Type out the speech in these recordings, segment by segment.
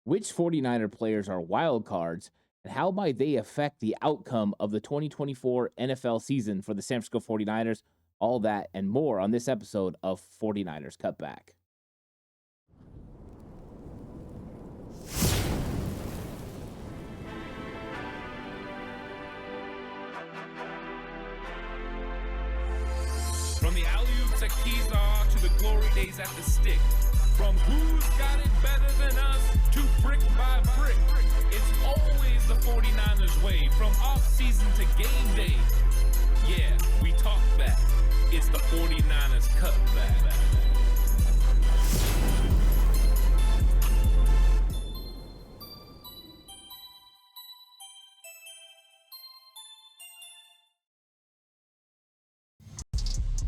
Which 49er players are wild cards, and how might they affect the outcome of the 2024 NFL season for the San Francisco 49ers? All that and more on this episode of 49ers Cutback. From the alley-oops at Kezar to the glory days at the stick. From who's got it better than us to brick by brick. It's always the 49ers way, from off-season to game day. Yeah, we talk back. It's the 49ers Cutback.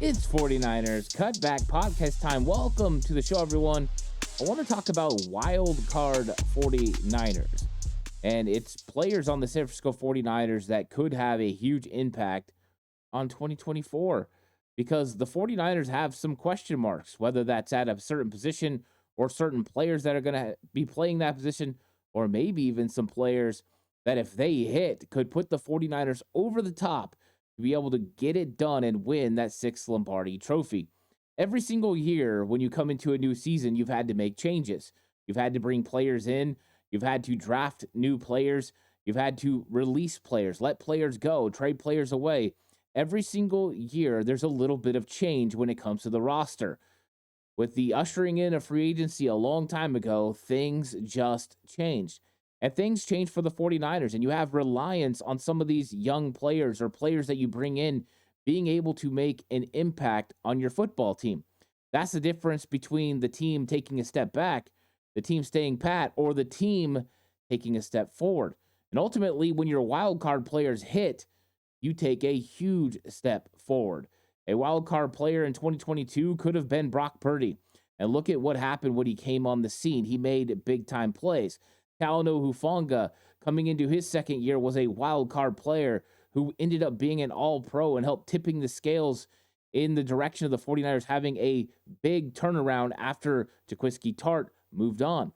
It's 49ers Cutback podcast time. Welcome to the show, everyone. I want to talk about wild card 49ers. And it's players on the San Francisco 49ers that could have a huge impact on 2024 because the 49ers have some question marks, whether that's at a certain position or certain players that are going to be playing that position, or maybe even some players that if they hit could put the 49ers over the top to be able to get it done and win that 6th Lombardi trophy. Every single year when you come into a new season, you've had to make changes. You've had to bring players in. You've had to draft new players. You've had to release players, let players go, trade players away. Every single year, there's a little bit of change when it comes to the roster. With the ushering in of free agency a long time ago, things just changed. And things change for the 49ers, and you have reliance on some of these young players or players that you bring in being able to make an impact on your football team. That's the difference between the team taking a step back, the team staying pat, or the team taking a step forward. And ultimately, when your wild card players hit, you take a huge step forward. A wild card player in 2022 could have been Brock Purdy. And look at what happened when he came on the scene. He made big-time plays. Talanoa Hufanga, coming into his second year, was a wild card player who ended up being an all-pro and helped tipping the scales in the direction of the 49ers having a big turnaround after Jaquiski Tartt moved on.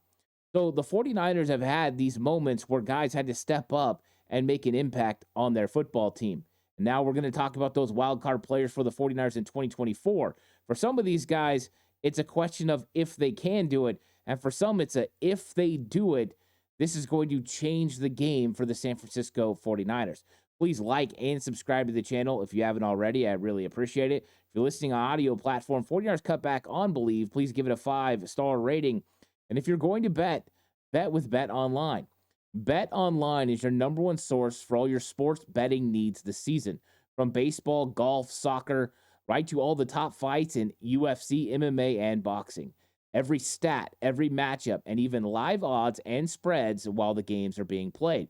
So the 49ers have had these moments where guys had to step up and make an impact on their football team. And now we're going to talk about those wild card players for the 49ers in 2024. For some of these guys, it's a question of if they can do it. And for some, it's a if they do it, this is going to change the game for the San Francisco 49ers. Please like and subscribe to the channel if you haven't already. I really appreciate it. If you're listening on audio platform, 49ers Cutback on Believe, please give it a 5-star rating. And if you're going to bet with Bet Online. Bet Online is your number one source for all your sports betting needs this season. From baseball, golf, soccer, right to all the top fights in UFC, MMA, and boxing. Every stat, every matchup, and even live odds and spreads while the games are being played.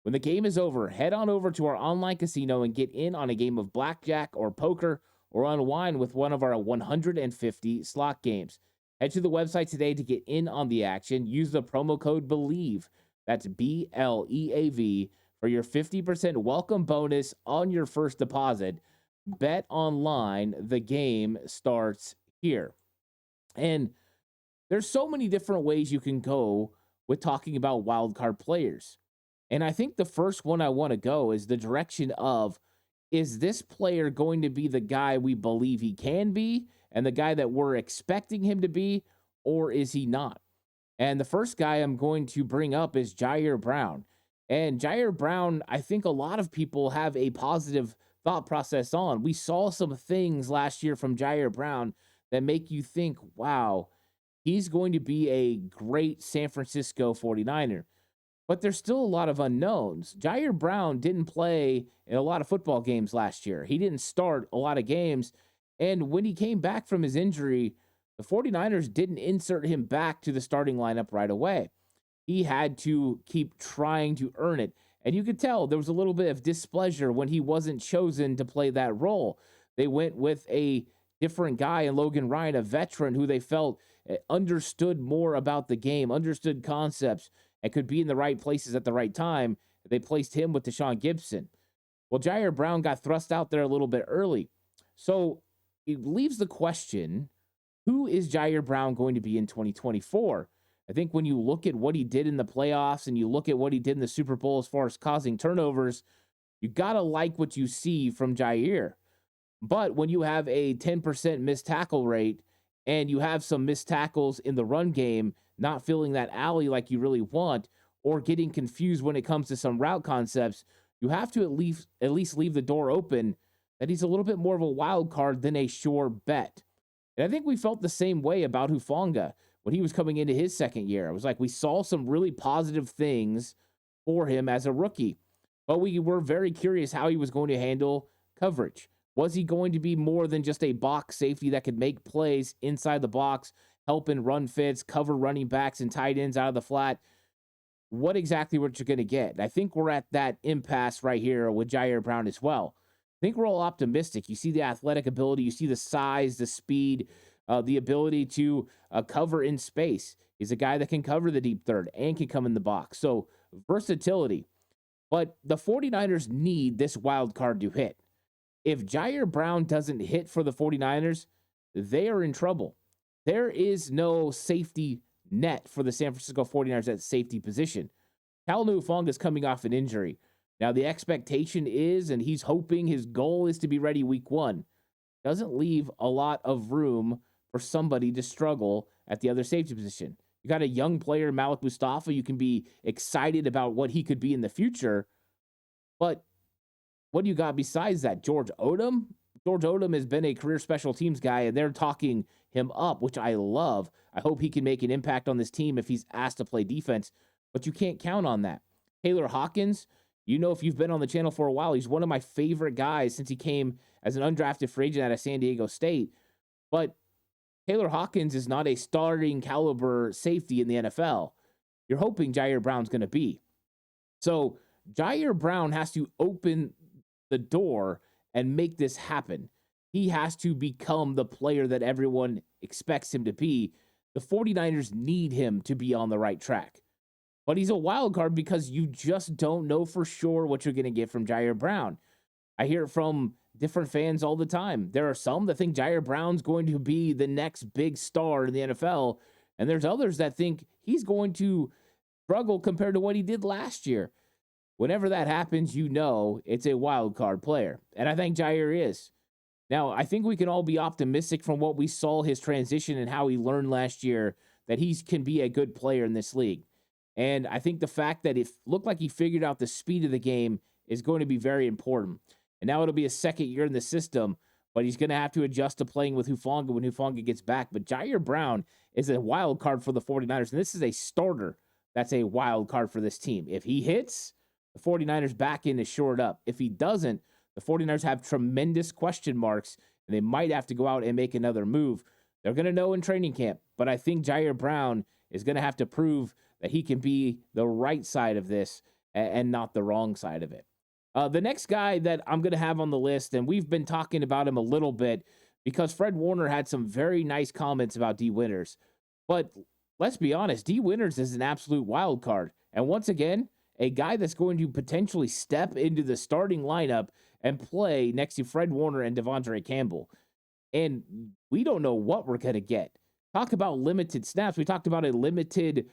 When the game is over, head on over to our online casino and get in on a game of blackjack or poker or unwind with one of our 150 slot games. Head to the website today to get in on the action. Use the promo code BELIEVE, that's BLEAV, for your 50% welcome bonus on your first deposit. Bet Online, the game starts here. And there's so many different ways you can go with talking about wildcard players. And I think the first one I want to go is the direction of, is this player going to be the guy we believe he can be and the guy that we're expecting him to be, or is he not? And the first guy I'm going to bring up is Ji'Ayir Brown. And Ji'Ayir Brown, I think a lot of people have a positive thought process on. We saw some things last year from Ji'Ayir Brown that make you think, wow, he's going to be a great San Francisco 49er. But there's still a lot of unknowns. Ji'Ayir Brown didn't play in a lot of football games last year. He didn't start a lot of games. And when he came back from his injury, the 49ers didn't insert him back to the starting lineup right away. He had to keep trying to earn it. And you could tell there was a little bit of displeasure when he wasn't chosen to play that role. They went with a different guy in Logan Ryan, a veteran who they felt understood more about the game, understood concepts, and could be in the right places at the right time. They placed him with Deshaun Gibson. Well, Ji'Ayir Brown got thrust out there a little bit early. So it leaves the question, who is Ji'Ayir Brown going to be in 2024? I think when you look at what he did in the playoffs and you look at what he did in the Super Bowl as far as causing turnovers, you got to like what you see from Ji'Ayir. But when you have a 10% missed tackle rate and you have some missed tackles in the run game, not filling that alley like you really want, or getting confused when it comes to some route concepts, you have to at least leave the door open that he's a little bit more of a wild card than a sure bet. And I think we felt the same way about Hufanga when he was coming into his second year. It was like we saw some really positive things for him as a rookie, but we were very curious how he was going to handle coverage. Was he going to be more than just a box safety that could make plays inside the box, help in run fits, cover running backs and tight ends out of the flat? What exactly what you're going to get? And I think we're at that impasse right here with Ji'Ayir Brown as well. I think we're all optimistic. You see the athletic ability, you see the size, the speed, the ability to cover in space. He's a guy that can cover the deep third and can come in the box. So versatility. But the 49ers need this wild card to hit. If Ji'Ayir Brown doesn't hit for the 49ers, they are in trouble. There is no safety net for the San Francisco 49ers at safety position. Talanoa Hufanga is coming off an injury. Now, the expectation is, and he's hoping his goal is to be ready week one. Doesn't leave a lot of room for somebody to struggle at the other safety position. You got a young player, Malik Mustafa. You can be excited about what he could be in the future. But what do you got besides that? George Odom? George Odom has been a career special teams guy, and they're talking him up, which I love. I hope he can make an impact on this team if he's asked to play defense, but you can't count on that. Taylor Hawkins, you know, if you've been on the channel for a while, he's one of my favorite guys since he came as an undrafted free agent out of San Diego State. But Taylor Hawkins is not a starting caliber safety in the NFL. You're hoping Ji'Ayir Brown's going to be. So Ji'Ayir Brown has to open the door and make this happen. He has to become the player that everyone expects him to be. The 49ers need him to be on the right track. But he's a wild card because you just don't know for sure what you're going to get from Ji'Ayir Brown. I hear it from different fans all the time. There are some that think Ji'Ayir Brown's going to be the next big star in the NFL, and there's others that think he's going to struggle compared to what he did last year. Whenever that happens, you know it's a wild card player, and I think Ji'Ayir is. Now, I think we can all be optimistic from what we saw his transition and how he learned last year that he can be a good player in this league. And I think the fact that it looked like he figured out the speed of the game is going to be very important. And now it'll be a second year in the system, but he's going to have to adjust to playing with Hufanga when Hufanga gets back. But Ji'Ayir Brown is a wild card for the 49ers, and this is a starter that's a wild card for this team. If he hits, the 49ers back end is shored up. If he doesn't, the 49ers have tremendous question marks, and they might have to go out and make another move. They're going to know in training camp, but I think Ji'Ayir Brown is going to have to prove that he can be the right side of this and not the wrong side of it. The next guy that I'm going to have on the list, and we've been talking about him a little bit because Fred Warner had some very nice comments about D. Winters. But let's be honest, D. Winters is an absolute wild card. And once again, a guy that's going to potentially step into the starting lineup and play next to Fred Warner and Devondre Campbell. And we don't know what we're going to get. Talk about limited snaps. We talked about a limited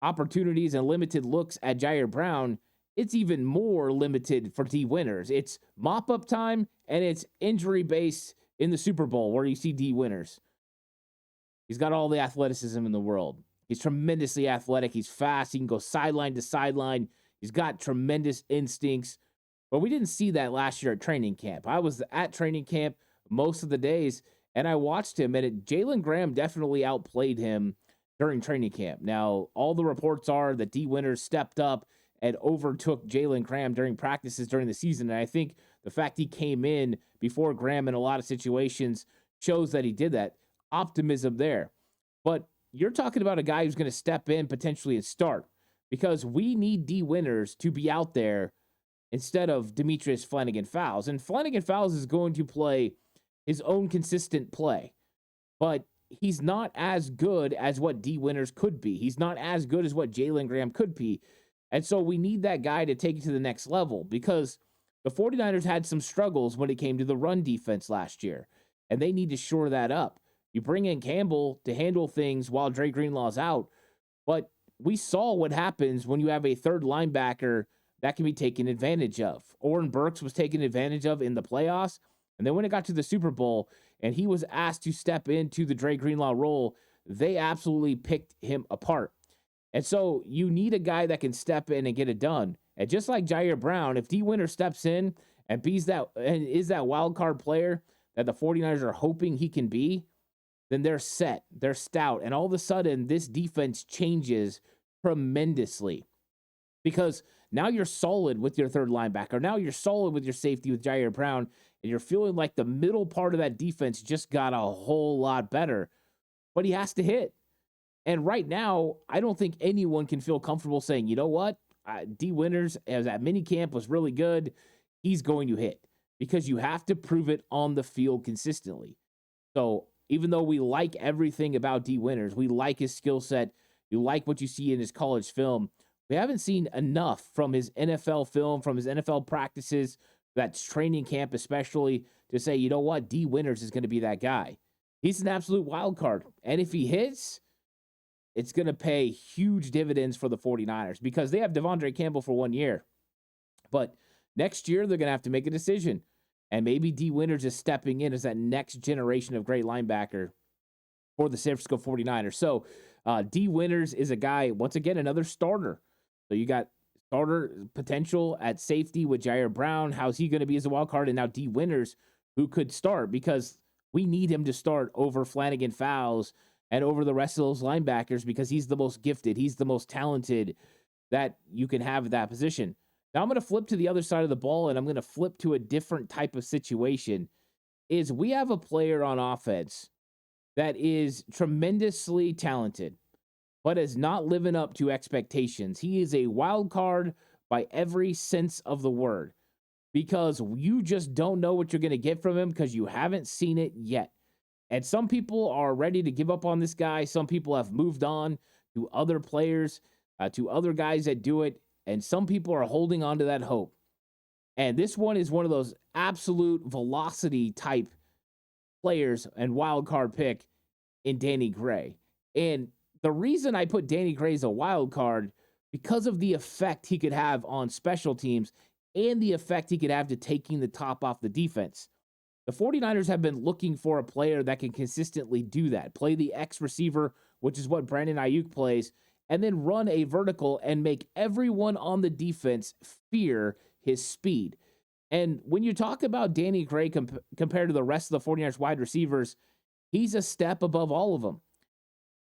opportunities and limited looks at Ji'Ayir Brown. It's even more limited for D. Winters. It's mop-up time, and it's injury-based in the Super Bowl where you see D. Winters. He's got all the athleticism in the world. He's tremendously athletic. He's fast. He can go sideline to sideline. He's got tremendous instincts. But we didn't see that last year at training camp. I was at training camp most of the days, and I watched him, and Jalen Graham definitely outplayed him during training camp. Now, all the reports are that D. Winters stepped up and overtook Jalen Graham during practices during the season, and I think the fact he came in before Graham in a lot of situations shows that he did that. Optimism there. But you're talking about a guy who's going to step in potentially and start because we need D. Winters to be out there instead of Demetrius Flanagan-Fowles. And Flanagan-Fowles is going to play his own consistent play, but he's not as good as what D. Winters could be. He's not as good as what Jalen Graham could be. And so we need that guy to take it to the next level because the 49ers had some struggles when it came to the run defense last year, and they need to shore that up. You bring in Campbell to handle things while Dre Greenlaw's out, But we saw what happens when you have a third linebacker that can be taken advantage of. Oren Burks was taken advantage of in the playoffs. And then when it got to the Super Bowl and he was asked to step into the Dre Greenlaw role, they absolutely picked him apart. And so you need a guy that can step in and get it done. And just like Ji'Ayir Brown, if D. Winter steps in and is that wild card player that the 49ers are hoping he can be, then they're set, they're stout. And all of a sudden, this defense changes tremendously because now you're solid with your third linebacker. Now you're solid with your safety with Ji'Ayir Brown, and you're feeling like the middle part of that defense just got a whole lot better. But he has to hit. And right now, I don't think anyone can feel comfortable saying, you know what? D. Winters, as that mini camp was really good, he's going to hit because you have to prove it on the field consistently. So even though we like everything about D. Winters, we like his skill set, you like what you see in his college film, we haven't seen enough from his NFL film, from his NFL practices, that training camp especially, to say, you know what, D. Winters is going to be that guy. He's an absolute wild card. And if he hits, it's going to pay huge dividends for the 49ers because they have Devondre Campbell for 1 year. But next year, they're going to have to make a decision. And maybe D. Winters is stepping in as that next generation of great linebacker for the San Francisco 49ers. So D. Winters is a guy, once again, another starter. So you got starter potential at safety with Ji'Ayir Brown. How's he going to be as a wild card? And now D. Winters, who could start because we need him to start over Flanagan Fowles and over the rest of those linebackers because he's the most gifted. He's the most talented that you can have at that position. Now I'm going to flip to the other side of the ball, and I'm going to flip to a different type of situation. Is we have a player on offense that is tremendously talented, but is not living up to expectations. He is a wild card by every sense of the word because you just don't know what you're going to get from him because you haven't seen it yet. And some people are ready to give up on this guy. Some people have moved on to other players, to other guys that do it. And some people are holding on to that hope. And this one is one of those absolute velocity type players and wild card pick in Danny Gray. And the reason I put Danny Gray as a wild card because of the effect he could have on special teams and the effect he could have to taking the top off the defense. The 49ers have been looking for a player that can consistently do that. Play the X receiver, which is what Brandon Ayuk plays, and then run a vertical and make everyone on the defense fear his speed. And when you talk about Danny Gray compared to the rest of the 49ers wide receivers, he's a step above all of them.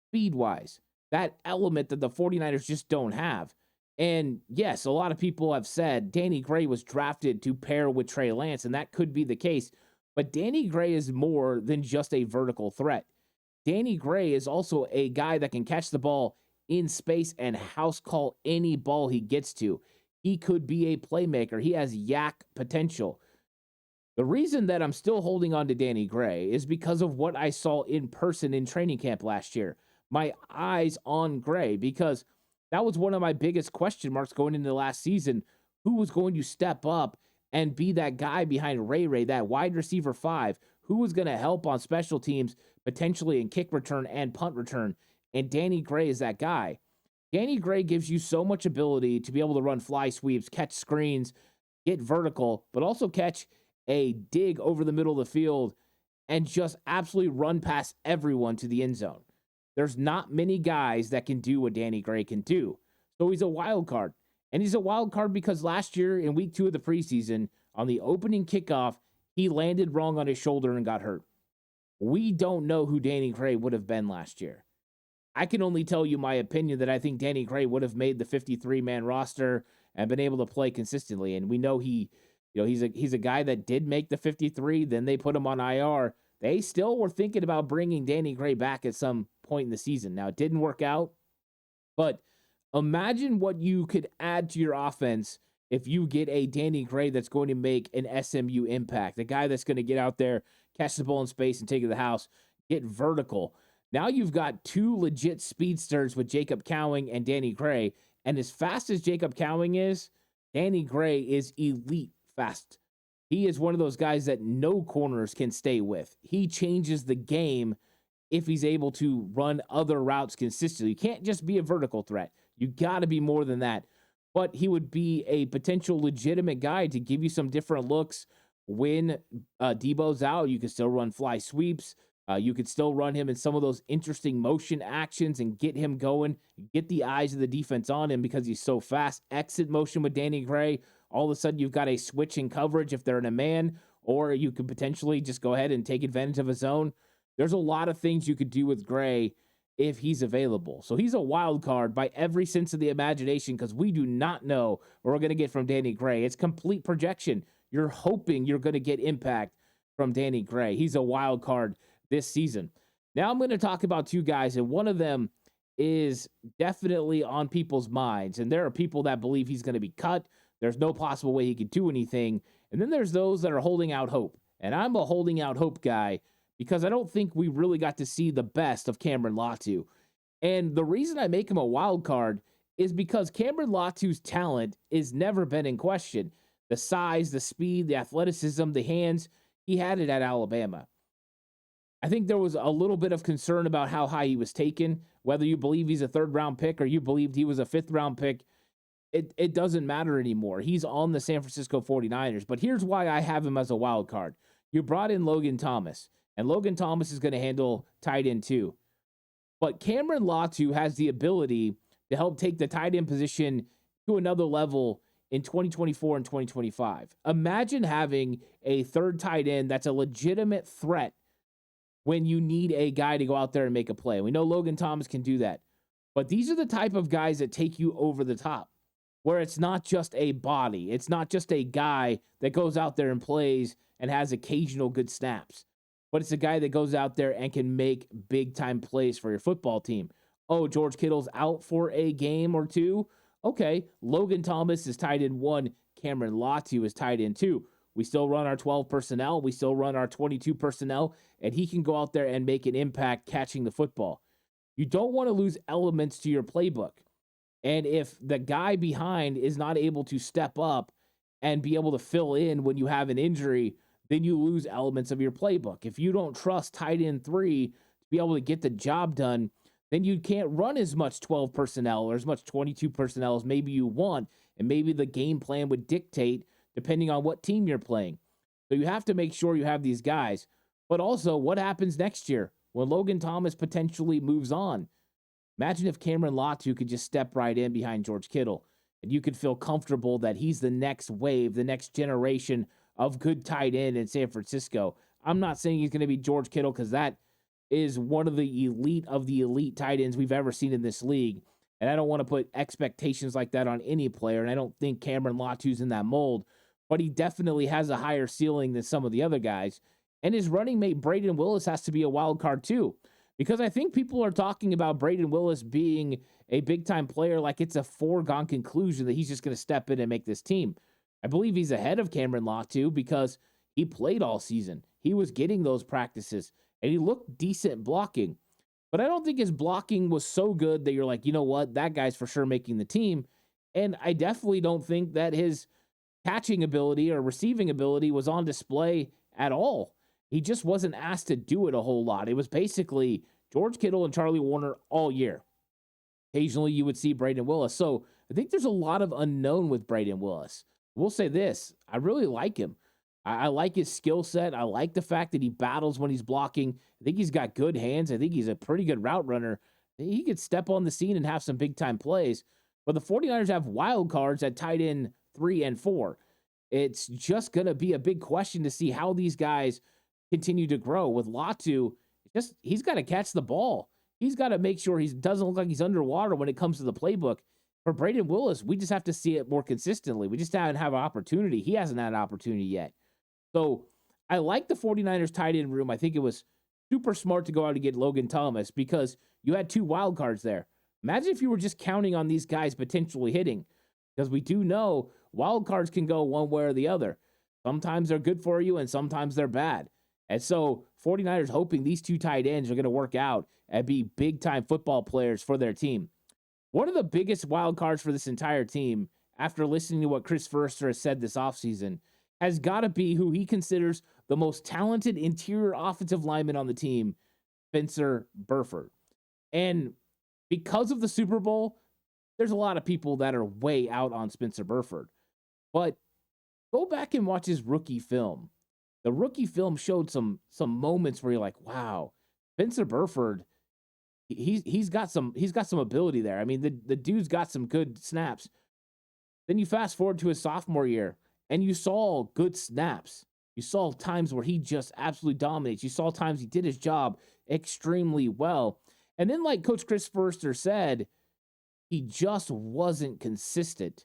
Speed-wise, that element that the 49ers just don't have. And yes, a lot of people have said Danny Gray was drafted to pair with Trey Lance, and that could be the case. But Danny Gray is more than just a vertical threat. Danny Gray is also a guy that can catch the ball in space and house call any ball he gets to. He could be a playmaker. He has yak potential. The reason that I'm still holding on to Danny Gray is because of what I saw in person in training camp last year. My eyes on Gray, because that was one of my biggest question marks going into last season. Who was going to step up and be that guy behind Ray, that wide receiver 5? Who was going to help on special teams, potentially in kick return and punt return? And Danny Gray is that guy. Danny Gray gives you so much ability to be able to run fly sweeps, catch screens, get vertical, but also catch a dig over the middle of the field and just absolutely run past everyone to the end zone. There's not many guys that can do what Danny Gray can do. So he's a wild card. And he's a wild card because last year in week 2 of the preseason, on the opening kickoff, he landed wrong on his shoulder and got hurt. We don't know who Danny Gray would have been last year. I can only tell you my opinion that I think Danny Gray would have made the 53-man roster and been able to play consistently. And we know he's a guy that did make the 53. Then they put him on IR. They still were thinking about bringing Danny Gray back at some point in the season. Now, it didn't work out, but imagine what you could add to your offense if you get a Danny Gray that's going to make an SMU impact, a guy that's going to get out there, catch the ball in space and take it to the house, get vertical. Now you've got 2 legit speedsters with Jacob Cowing and Danny Gray, and as fast as Jacob Cowing is, Danny Gray is elite fast. He is one of those guys that no corners can stay with. He changes the game if he's able to run other routes consistently. You can't just be a vertical threat. You got to be more than that. But he would be a potential legitimate guy to give you some different looks when Debo's out. You can still run fly sweeps. You could still run him in some of those interesting motion actions and get him going, get the eyes of the defense on him because he's so fast. Exit motion with Danny Gray. All of a sudden, you've got a switch in coverage if they're in a man, or you could potentially just go ahead and take advantage of a zone. There's a lot of things you could do with Gray if he's available. So he's a wild card by every sense of the imagination because we do not know what we're going to get from Danny Gray. It's complete projection. You're hoping you're going to get impact from Danny Gray. He's a wild card this season. Now I'm going to talk about two guys, and one of them is definitely on people's minds. And there are people that believe he's going to be cut. There's no possible way he could do anything. And then there's those that are holding out hope. And I'm a holding out hope guy because I don't think we really got to see the best of Cameron Latu. And the reason I make him a wild card is because Cameron Latu's talent has never been in question. The size, the speed, the athleticism, the hands, he had it at Alabama. I think there was a little bit of concern about how high he was taken, whether you believe he's a third-round pick or you believed he was a fifth-round pick. It doesn't matter anymore. He's on the San Francisco 49ers. But here's why I have him as a wild card. You brought in Logan Thomas, and Logan Thomas is going to handle tight end too. But Cameron Latu has the ability to help take the tight end position to another level in 2024 and 2025. Imagine having a third tight end that's a legitimate threat when you need a guy to go out there and make a play. We know Logan Thomas can do that. But these are the type of guys that take you over the top, where it's not just a body. It's not just a guy that goes out there and plays and has occasional good snaps. But it's a guy that goes out there and can make big-time plays for your football team. Oh, George Kittle's out for a game or two? Okay, Logan Thomas is tight end 1. Cameron Latu is tight end 2. We still run our 12 personnel. We still run our 22 personnel. And he can go out there and make an impact catching the football. You don't want to lose elements to your playbook. And if the guy behind is not able to step up and be able to fill in when you have an injury, then you lose elements of your playbook. If you don't trust tight end 3 to be able to get the job done, then you can't run as much 12 personnel or as much 22 personnel as maybe you want. And maybe the game plan would dictate depending on what team you're playing. So you have to make sure you have these guys. But also, what happens next year when Logan Thomas potentially moves on? Imagine if Cameron Latu could just step right in behind George Kittle, and you could feel comfortable that he's the next wave, the next generation of good tight end in San Francisco. I'm not saying he's going to be George Kittle because that is one of the elite tight ends we've ever seen in this league. And I don't want to put expectations like that on any player, and I don't think Cameron Latu's in that mold. But he definitely has a higher ceiling than some of the other guys. And his running mate, Braden Willis, has to be a wild card too. Because I think people are talking about Braden Willis being a big-time player like it's a foregone conclusion that he's just going to step in and make this team. I believe he's ahead of Cameron Latu because he played all season. He was getting those practices, and he looked decent blocking. But I don't think his blocking was so good that you're like, you know what, that guy's for sure making the team. And I definitely don't think that his catching ability or receiving ability was on display at all. He just wasn't asked to do it a whole lot. It was basically George Kittle and Charlie Warner all year. Occasionally you would see Braden Willis. So I think there's a lot of unknown with Braden Willis. We'll say this, I really like him. I like his skill set. I like the fact that he battles when he's blocking. I think he's got good hands. I think he's a pretty good route runner. He could step on the scene and have some big-time plays. But the 49ers have wild cards at tight end 3 and 4. It's just going to be a big question to see how these guys continue to grow. With Latu, he's got to catch the ball. He's got to make sure he doesn't look like he's underwater when it comes to the playbook. For Braden Willis, we just have to see it more consistently. We just haven't had an opportunity. He hasn't had an opportunity yet. So I like the 49ers tight end room. I think it was super smart to go out and get Logan Thomas because you had 2 wild cards there. Imagine if you were just counting on these guys potentially hitting, because we do know wild cards can go one way or the other. Sometimes they're good for you and sometimes they're bad. And so 49ers hoping these 2 tight ends are going to work out and be big-time football players for their team. One of the biggest wild cards for this entire team, after listening to what Chris Foerster has said this offseason, has got to be who he considers the most talented interior offensive lineman on the team, Spencer Burford. And because of the Super Bowl, there's a lot of people that are way out on Spencer Burford. But go back and watch his rookie film. The rookie film showed some moments where you're like, wow, Spencer Burford, he's got some ability there. I mean, the dude's got some good snaps. Then you fast forward to his sophomore year, and you saw good snaps. You saw times where he just absolutely dominates. You saw times he did his job extremely well. And then, like Coach Chris Forster said, he just wasn't consistent.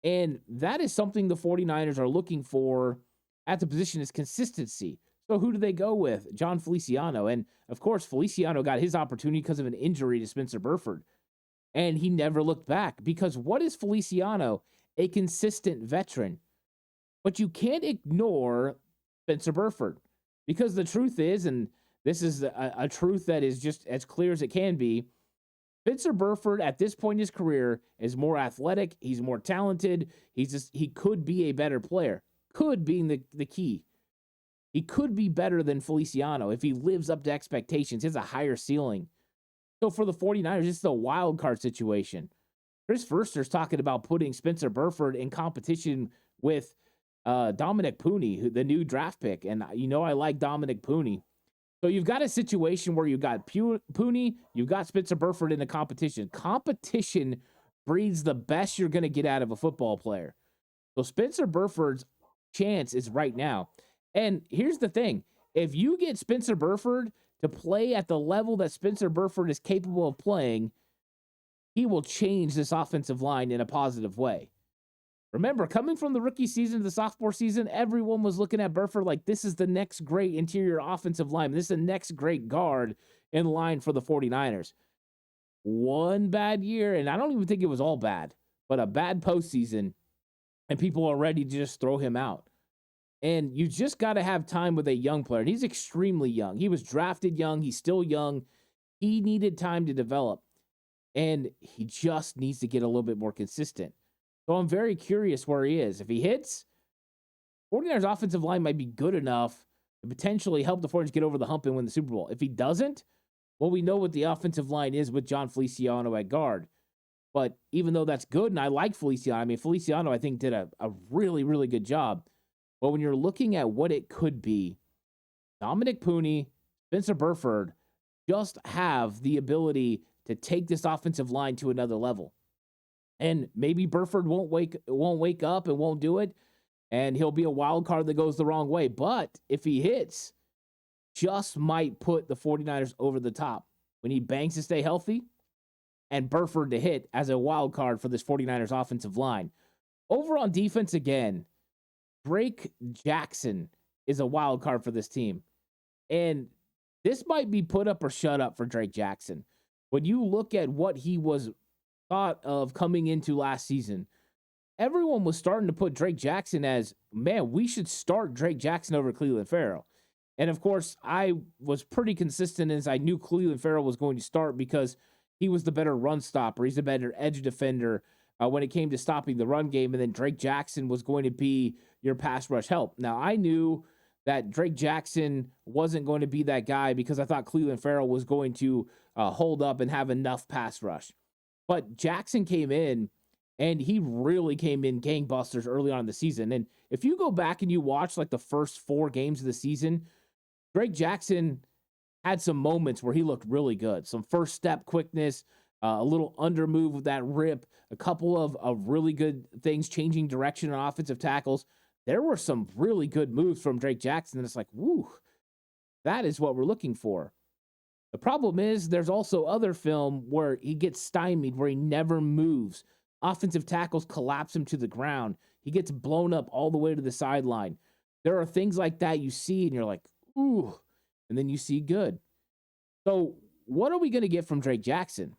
And that is something the 49ers are looking for at the position, is consistency. So who do they go with? John Feliciano. And, of course, Feliciano got his opportunity because of an injury to Spencer Burford. And he never looked back, because what is Feliciano? A consistent veteran. But you can't ignore Spencer Burford, because the truth is, and this is a truth that is just as clear as it can be, Spencer Burford at this point in his career is more athletic. He's more talented. He could be a better player. Could being the key. He could be better than Feliciano if he lives up to expectations. He has a higher ceiling. So for the 49ers, this is a wild card situation. Chris Forster's talking about putting Spencer Burford in competition with Dominic Pooney, the new draft pick. And I like Dominic Pooney. So you've got a situation where you've got Pooney, you've got Spencer Burford in the competition. Competition breeds the best you're going to get out of a football player. So Spencer Burford's chance is right now. And here's the thing. If you get Spencer Burford to play at the level that Spencer Burford is capable of playing, he will change this offensive line in a positive way. Remember, coming from the rookie season to the sophomore season, everyone was looking at Burford like this is the next great interior offensive lineman. This is the next great guard in line for the 49ers. One bad year, and I don't even think it was all bad, but a bad postseason, and people are ready to just throw him out. And you just got to have time with a young player. And he's extremely young. He was drafted young. He's still young. He needed time to develop. And he just needs to get a little bit more consistent. So I'm very curious where he is. If he hits, 49ers offensive line might be good enough to potentially help the 49ers get over the hump and win the Super Bowl. If he doesn't, well, we know what the offensive line is with John Feliciano at guard. But even though that's good, and I like Feliciano, Feliciano, I think, did a really, really good job. But when you're looking at what it could be, Dominic Pooney, Spencer Burford just have the ability to take this offensive line to another level. And maybe Burford won't wake up and won't do it, and he'll be a wild card that goes the wrong way. But if he hits, just might put the 49ers over the top. We need Banks to stay healthy and Burford to hit as a wild card for this 49ers offensive line. Over on defense again, Drake Jackson is a wild card for this team. And this might be put up or shut up for Drake Jackson. When you look at what he was thought of coming into last season, everyone was starting to put Drake Jackson as, man, we should start Drake Jackson over Clelin Ferrell. And of course, I was pretty consistent as I knew Clelin Ferrell was going to start because he was the better run stopper. He's a better edge defender when it came to stopping the run game. And then Drake Jackson was going to be your pass rush help. Now, I knew that Drake Jackson wasn't going to be that guy because I thought Clelin Ferrell was going to hold up and have enough pass rush. But Jackson came in, and he really came in gangbusters early on in the season. And if you go back and you watch like the first 4 games of the season, Drake Jackson had some moments where he looked really good. Some first step quickness, a little under move with that rip, a couple of really good things, changing direction on offensive tackles. There were some really good moves from Drake Jackson. And it's like, woo, that is what we're looking for. The problem is there's also other film where he gets stymied, where he never moves. Offensive tackles collapse him to the ground. He gets blown up all the way to the sideline. There are things like that you see, and you're like, ooh, and then you see good. So what are we going to get from Drake Jackson?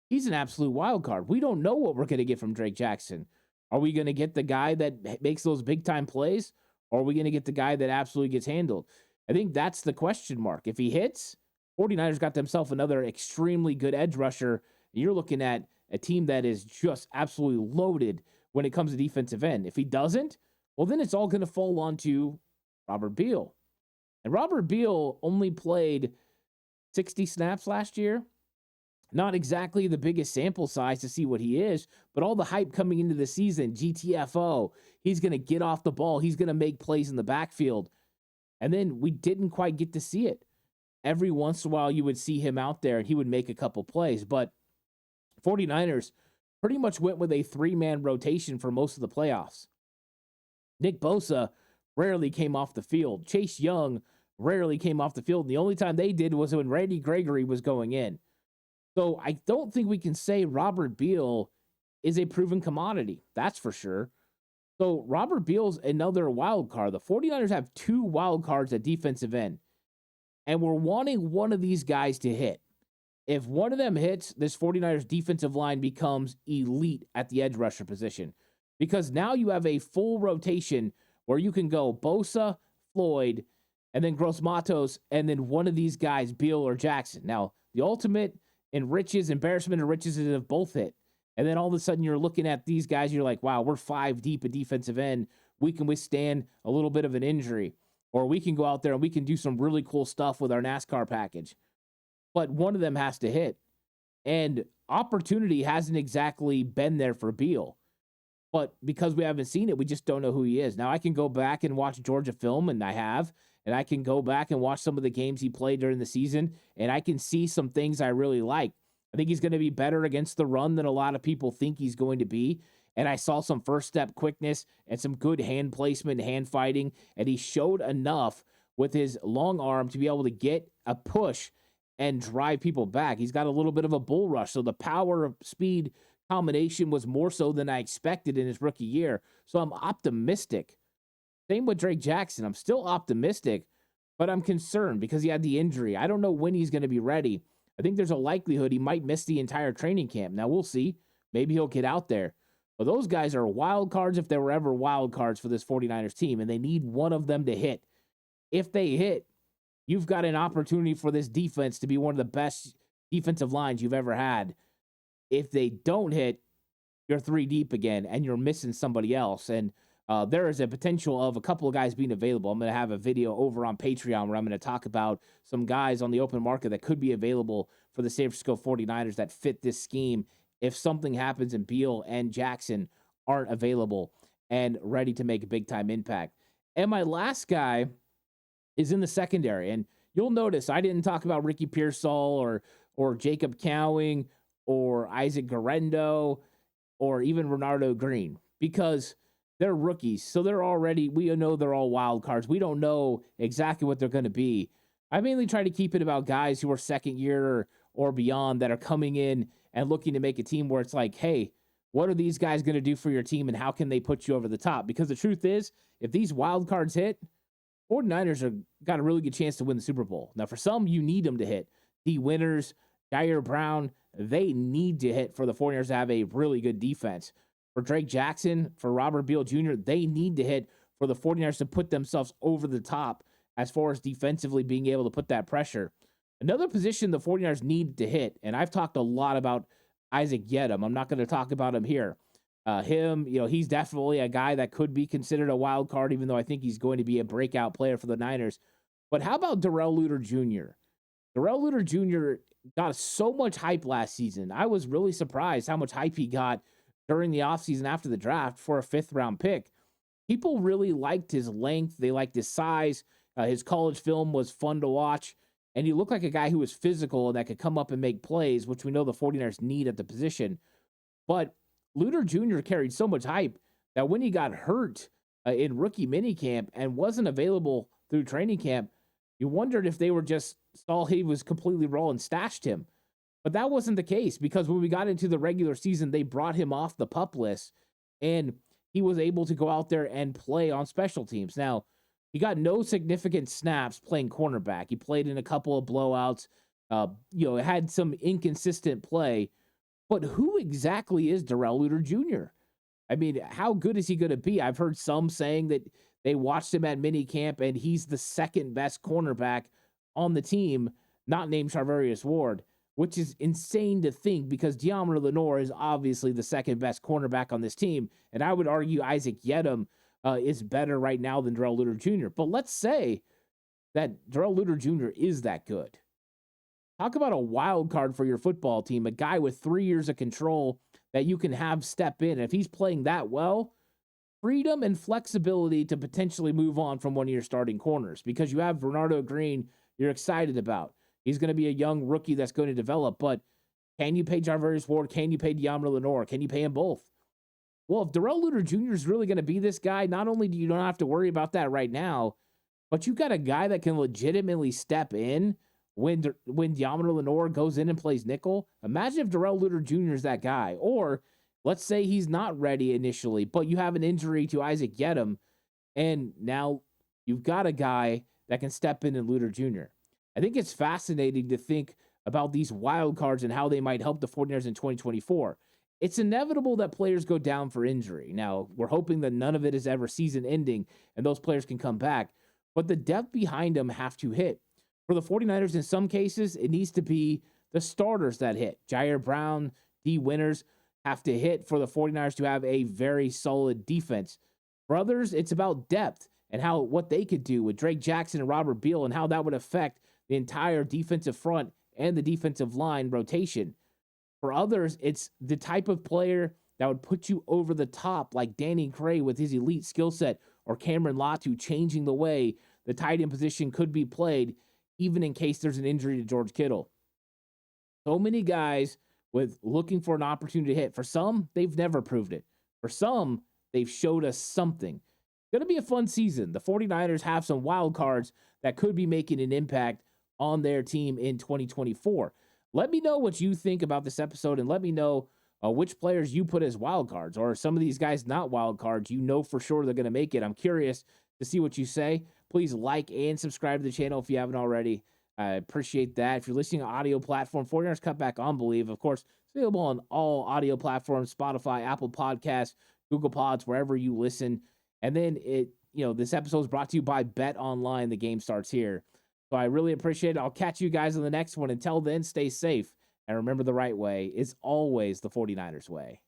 He's an absolute wild card. We don't know what we're going to get from Drake Jackson. Are we going to get the guy that makes those big-time plays, or are we going to get the guy that absolutely gets handled? I think that's the question mark. If he hits, 49ers got themselves another extremely good edge rusher. You're looking at a team that is just absolutely loaded when it comes to defensive end. If he doesn't, well, then it's all going to fall onto Robert Beal. And Robert Beal only played 60 snaps last year. Not exactly the biggest sample size to see what he is, but all the hype coming into the season, GTFO, he's going to get off the ball, he's going to make plays in the backfield. And then we didn't quite get to see it. Every once in a while, you would see him out there and he would make a couple plays, but 49ers pretty much went with a 3-man rotation for most of the playoffs. Nick Bosa rarely came off the field. Chase Young rarely came off the field. And the only time they did was when Randy Gregory was going in. So I don't think we can say Robert Beal is a proven commodity. That's for sure. So Robert Beal's another wild card. The 49ers have 2 wild cards at defensive end. And we're wanting one of these guys to hit. If one of them hits, this 49ers defensive line becomes elite at the edge rusher position. Because now you have a full rotation where you can go Bosa, Floyd, and then Gross Matos, and then one of these guys, Beal or Jackson. Now, the ultimate embarrassment and riches is if both hit. And then all of a sudden you're looking at these guys, you're like, wow, we're 5 deep at defensive end. We can withstand a little bit of an injury. Or we can go out there and we can do some really cool stuff with our NASCAR package. But one of them has to hit. And opportunity hasn't exactly been there for Beal. But because we haven't seen it, we just don't know who he is. Now, I can go back and watch Georgia film, and I have. And I can go back and watch some of the games he played during the season, and I can see some things I really like. I think he's going to be better against the run than a lot of people think he's going to be. And I saw some first step quickness and some good hand placement, hand fighting, and he showed enough with his long arm to be able to get a push and drive people back. He's got a little bit of a bull rush, so the power speed combination was more so than I expected in his rookie year. So I'm optimistic. Same with Drake Jackson. I'm still optimistic, but I'm concerned because he had the injury. I don't know when he's going to be ready. I think there's a likelihood he might miss the entire training camp. Now, we'll see. Maybe he'll get out there. But those guys are wild cards if there were ever wild cards for this 49ers team, and they need one of them to hit. If they hit, you've got an opportunity for this defense to be one of the best defensive lines you've ever had. If they don't hit, you're 3 deep again, and you're missing somebody else. And there is a potential of a couple of guys being available. I'm going to have a video over on Patreon where I'm going to talk about some guys on the open market that could be available for the San Francisco 49ers that fit this scheme if something happens and Beal and Jackson aren't available and ready to make a big-time impact. And my last guy is in the secondary. And you'll notice I didn't talk about Ricky Pearsall or Jacob Cowing or Isaac Garendo or even Renardo Green because they're rookies. So we know they're all wild cards. We don't know exactly what they're going to be. I mainly try to keep it about guys who are second year or beyond that are coming in and looking to make a team where it's like, hey, what are these guys going to do for your team and how can they put you over the top? Because the truth is, if these wild cards hit, 49ers have got a really good chance to win the Super Bowl. Now, for some, you need them to hit. The winners, Ji'Ayir Brown, they need to hit for the 49ers to have a really good defense. For Drake Jackson, for Robert Beal Jr., they need to hit for the 49ers to put themselves over the top as far as defensively being able to put that pressure. Another position the 49ers need to hit, and I've talked a lot about Isaac Yedem. I'm not going to talk about him here. He's definitely a guy that could be considered a wild card, even though I think he's going to be a breakout player for the Niners. But how about Darrell Luter Jr.? Darrell Luter Jr. got so much hype last season. I was really surprised how much hype he got during the offseason after the draft for a 5th-round pick. People really liked his length. They liked his size. His college film was fun to watch. And he looked like a guy who was physical and that could come up and make plays, which we know the 49ers need at the position. But Luter Jr. carried so much hype that when he got hurt in rookie minicamp and wasn't available through training camp, you wondered if they were just saw he was completely raw and stashed him. But that wasn't the case because when we got into the regular season, they brought him off the PUP list and he was able to go out there and play on special teams. Now, he got no significant snaps playing cornerback. He played in a couple of blowouts, had some inconsistent play. But who exactly is Darrell Luter Jr.? I mean, how good is he going to be? I've heard some saying that they watched him at minicamp and he's the second best cornerback on the team, not named Charvarius Ward, which is insane to think because Deommodore Lenoir is obviously the second best cornerback on this team. And I would argue Isaac Yedem is better right now than Darrell Luter Jr. But let's say that Darrell Luter Jr. is that good. Talk about a wild card for your football team, a guy with 3 years of control that you can have step in. If he's playing that well, freedom and flexibility to potentially move on from one of your starting corners because you have Bernardo Green you're excited about. He's going to be a young rookie that's going to develop, but can you pay Jarvis Ward? Can you pay De'Amara Lenore? Can you pay them both? Well, if Darrell Luter Jr. is really going to be this guy, not only do you not have to worry about that right now, but you got a guy that can legitimately step in when De'Amara Lenore goes in and plays nickel. Imagine if Darrell Luter Jr. is that guy. Or let's say he's not ready initially, but you have an injury to Isaac Yedem, and now you've got a guy that can step in and Luter Jr. I think it's fascinating to think about these wild cards and how they might help the 49ers in 2024. It's inevitable that players go down for injury. Now, we're hoping that none of it is ever season ending and those players can come back, but the depth behind them have to hit. For the 49ers, in some cases, it needs to be the starters that hit. Ji'Ayir Brown, D. Winters have to hit for the 49ers to have a very solid defense. For others, it's about depth and what they could do with Drake Jackson and Robert Beal and how that would affect the entire defensive front and the defensive line rotation. For others, it's the type of player that would put you over the top, like Danny Gray with his elite skill set, or Cameron Latu changing the way the tight end position could be played, even in case there's an injury to George Kittle. So many guys with looking for an opportunity to hit. For some, they've never proved it. For some, they've showed us something. It's going to be a fun season. The 49ers have some wild cards that could be making an impact on their team in 2024. Let me know what you think about this episode, and let me know which players you put as wild cards, or some of these guys not wild cards. You know for sure they're going to make it. I'm curious to see what you say. Please like and subscribe to the channel if you haven't already. I appreciate that. If you're listening on audio platform, 49ers Cutback on Believe, of course, it's available on all audio platforms, Spotify, Apple Podcasts, Google Pods, wherever you listen. And then this episode is brought to you by Bet Online. The game starts here. So I really appreciate it. I'll catch you guys on the next one. Until then, stay safe. And remember, the right way is always the 49ers way.